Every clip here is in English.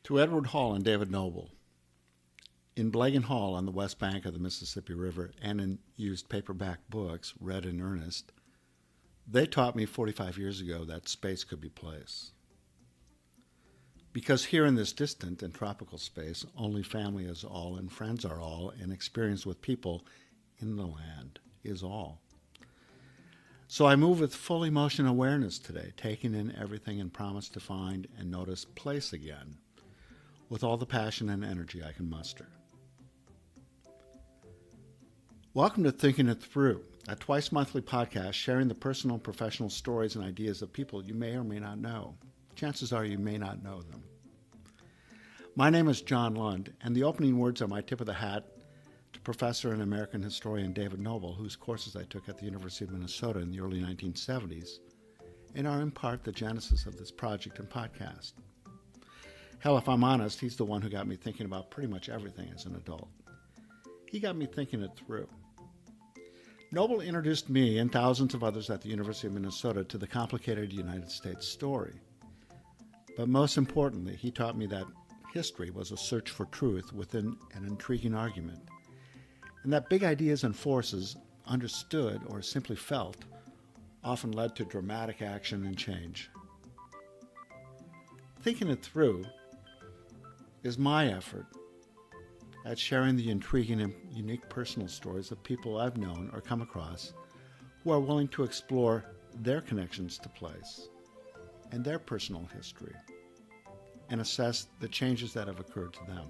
To Edward Hall and David Noble, in Blagan Hall on the west bank of the Mississippi River and in used paperback books read in earnest, they taught me 45 years ago that space could be place. Because here in this distant and tropical space, only family is all and friends are all, and experience with people in the land is all. So I move with full emotion awareness today, taking in everything and promise to find and notice place again, with all the passion and energy I can muster. Welcome to Thinking It Through, a twice-monthly podcast sharing the personal and professional stories and ideas of people you may or may not know. Chances are you may not know them. My name is John Lund, and the opening words are my tip of the hat to Professor and American historian David Noble, whose courses I took at the University of Minnesota in the early 1970s, and are in part the genesis of this project and podcast. Hell, if I'm honest, he's the one who got me thinking about pretty much everything as an adult. He got me thinking it through. Noble introduced me and thousands of others at the University of Minnesota to the complicated United States story. But most importantly, he taught me that history was a search for truth within an intriguing argument, and that big ideas and forces, understood or simply felt, often led to dramatic action and change. Thinking it through is my effort at sharing the intriguing and unique personal stories of people I've known or come across who are willing to explore their connections to place and their personal history and assess the changes that have occurred to them.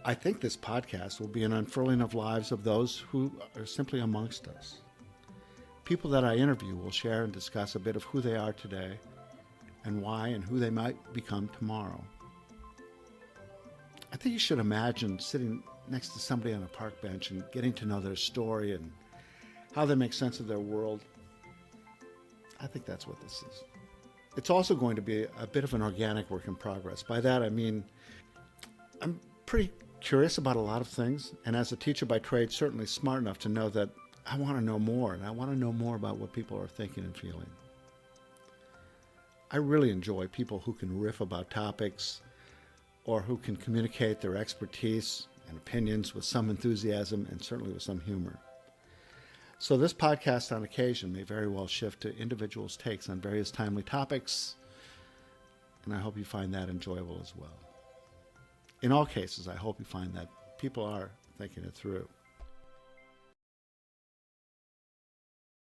I think this podcast will be an unfurling of lives of those who are simply amongst us. People that I interview will share and discuss a bit of who they are today and why and who they might become tomorrow. I think you should imagine sitting next to somebody on a park bench and getting to know their story and how they make sense of their world. I think that's what this is. It's also going to be a bit of an organic work in progress. By that I mean I'm pretty curious about a lot of things, and as a teacher by trade, certainly smart enough to know that I want to know more, and I want to know more about what people are thinking and feeling. I really enjoy people who can riff about topics or who can communicate their expertise and opinions with some enthusiasm and certainly with some humor. So this podcast on occasion may very well shift to individuals' takes on various timely topics, and I hope you find that enjoyable as well. In all cases, I hope you find that people are thinking it through.